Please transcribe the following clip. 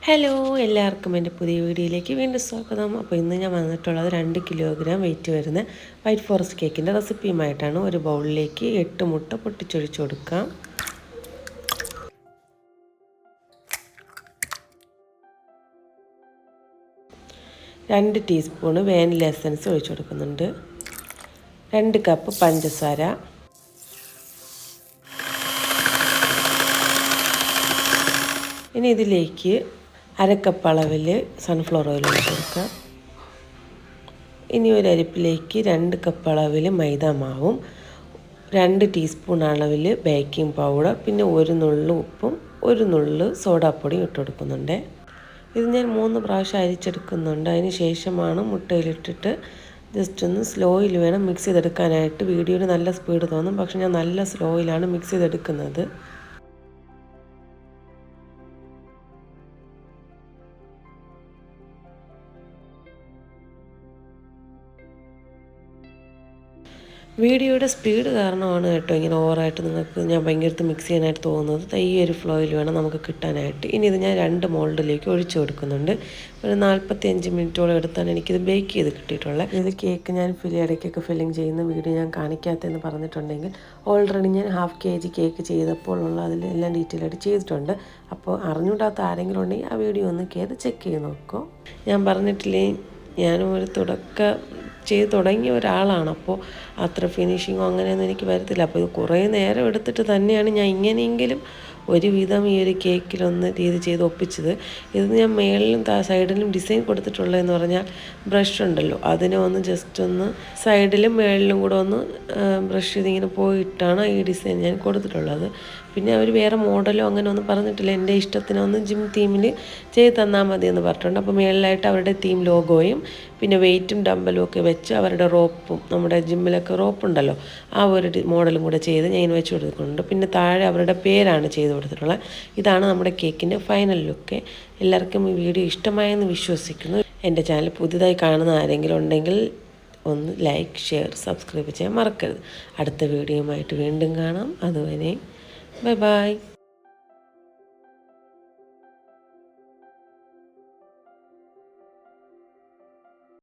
Hello, എല്ലാവർക്കും എൻ്റെ പുതിയ വീഡിയോയിലേക്ക് വീണ്ടും സ്വാഗതം. അപ്പോൾ ഇന്ന് ഞാൻ വന്നിട്ടുള്ളത് 2 കിലോഗ്രാം വെയിറ്റ് വരുന്ന വൈറ്റ് ഫോറസ്റ്റ് കേക്കിൻ്റെ റെസിപ്പിയുമായിട്ടാണ്. ഒരു ബൗളിലേക്ക് 8 മുട്ട പൊട്ടിച്ചൊഴിച്ച് കൊടുക്കാം. രണ്ട് ടീസ്പൂണ് വാനില എസൻസ് ഒഴിച്ചു കൊടുക്കുന്നുണ്ട്. 2 കപ്പ് പഞ്ചസാര, ഇനി ഇതിലേക്ക് 1/2 കപ്പ് അളവിൽ സൺഫ്ലവർ ഓയിൽ ഒഴിച്ച് കൊടുക്കാം. ഇനി ഒരു അരിപ്പിലേക്ക് 2 കപ്പ് അളവിൽ മൈദ മാവും 2 ടീസ്പൂൺ അളവിൽ ബേക്കിംഗ് പൗഡർ, പിന്നെ ഒരു നുള്ളു ഉപ്പും ഒരു നുള്ളു സോഡാപ്പൊടിയും ഇട്ട് കൊടുക്കുന്നുണ്ട്. ഇത് ഞാൻ 3 പ്രാവശ്യം അരിച്ചെടുക്കുന്നുണ്ട്. അതിന് ശേഷമാണ് മുട്ടയിലിട്ടിട്ട് ജസ്റ്റ് ഒന്ന് സ്ലോയിൽ വേണം മിക്സ് ചെയ്തെടുക്കാനായിട്ട്. വീഡിയോയിൽ നല്ല സ്പീഡ് തോന്നും, പക്ഷെ ഞാൻ നല്ല സ്ലോയിലാണ് മിക്സ് ചെയ്തെടുക്കുന്നത്. വീഡിയോയുടെ സ്പീഡ് കാരണമാണ് കേട്ടോ ഇങ്ങനെ ഓവറായിട്ട് നിങ്ങൾക്ക് ഞാൻ ഭയങ്കരത്ത് മിക്സ് ചെയ്യാനായിട്ട് തോന്നുന്നത്. ഈ ഒരു ഫ്ലോയിൽ വേണം നമുക്ക് കിട്ടാനായിട്ട്. ഇനി ഇത് ഞാൻ 2 മോൾഡിലേക്ക് ഒഴിച്ചു കൊടുക്കുന്നുണ്ട്. ഒരു 45 മിനിറ്റോളം എടുത്താണ് എനിക്കിത് ബേക്ക് ചെയ്ത് കിട്ടിയിട്ടുള്ളത്. ഇത് കേക്ക് ഞാൻ ഇടയ്ക്കൊക്കെ ഫില്ലിങ് ചെയ്യുന്ന വീഡിയോ ഞാൻ കാണിക്കാത്തതെന്ന് പറഞ്ഞിട്ടുണ്ടെങ്കിൽ ഓൾറെഡി ഞാൻ 1/2 kg കേക്ക് ചെയ്തപ്പോൾ ഉള്ള അതിലെല്ലാം ഡീറ്റെയിൽ ആയിട്ട് ചെയ്തിട്ടുണ്ട്. അപ്പോൾ അറിഞ്ഞൂടാത്ത ആരെങ്കിലും ഉണ്ടെങ്കിൽ ആ വീഡിയോ ഒന്ന് കയറി ചെക്ക് ചെയ്ത് നോക്കൂ. ഞാൻ പറഞ്ഞിട്ടില്ലേ, ഞാനും ഒരു ചെയ്ത് തുടങ്ങിയ ഒരാളാണ്. അപ്പോൾ അത്ര ഫിനിഷിങ്ങോ അങ്ങനെയൊന്നും എനിക്ക് വരത്തില്ല. അപ്പോൾ ഇത് കുറേ നേരം എടുത്തിട്ട് തന്നെയാണ് ഞാൻ ഇങ്ങനെയെങ്കിലും ഒരുവിധം ഈ ഒരു കേക്കിലൊന്ന് ചെയ്ത് ഒപ്പിച്ചത്. ഇത് ഞാൻ മേളിലും സൈഡിലും ഡിസൈൻ കൊടുത്തിട്ടുള്ളതെന്ന് പറഞ്ഞാൽ ബ്രഷ് ഉണ്ടല്ലോ, അതിനെ ഒന്ന് ജസ്റ്റ് ഒന്ന് സൈഡിലും മേളിലും കൂടെ ഒന്ന് ബ്രഷ് ചെയ്തിങ്ങനെ പോയിട്ടാണ് ഈ ഡിസൈൻ ഞാൻ കൊടുത്തിട്ടുള്ളത്. പിന്നെ അവർ വേറെ മോഡലോ അങ്ങനെ ഒന്നും പറഞ്ഞിട്ടില്ല. എൻ്റെ ഇഷ്ടത്തിനൊന്ന് ജിം തീമിൽ ചെയ്ത് തന്നാൽ മതി എന്ന് പറഞ്ഞിട്ടുണ്ട്. അപ്പോൾ മേളിലായിട്ട് അവരുടെ തീം ലോഗോയും പിന്നെ വെയിറ്റും ഡമ്പലും ഒക്കെ വെച്ച് അവരുടെ റോപ്പും, നമ്മുടെ ജിമ്മിലൊക്കെ റോപ്പുണ്ടല്ലോ, ആ ഒരു മോഡലും കൂടെ ചെയ്ത് ഞാൻ വെച്ച് കൊടുക്കുന്നുണ്ട്. പിന്നെ താഴെ അവരുടെ പേരാണ് ചെയ്ത് കൊടുത്തിട്ടുള്ളത്. ഇതാണ് നമ്മുടെ കേക്കിൻ്റെ ഫൈനൽ ലുക്ക്. എല്ലാവർക്കും ഈ വീഡിയോ ഇഷ്ടമായെന്ന് വിശ്വസിക്കുന്നു. എൻ്റെ ചാനൽ പുതിയതായി കാണുന്ന ആരെങ്കിലും ഉണ്ടെങ്കിൽ ഒന്ന് ലൈക്ക്, ഷെയർ, സബ്സ്ക്രൈബ് ചെയ്യാൻ മറക്കരുത്. അടുത്ത വീഡിയോയുമായിട്ട് വീണ്ടും കാണാം. അതുവരെ ബൈ ബൈ.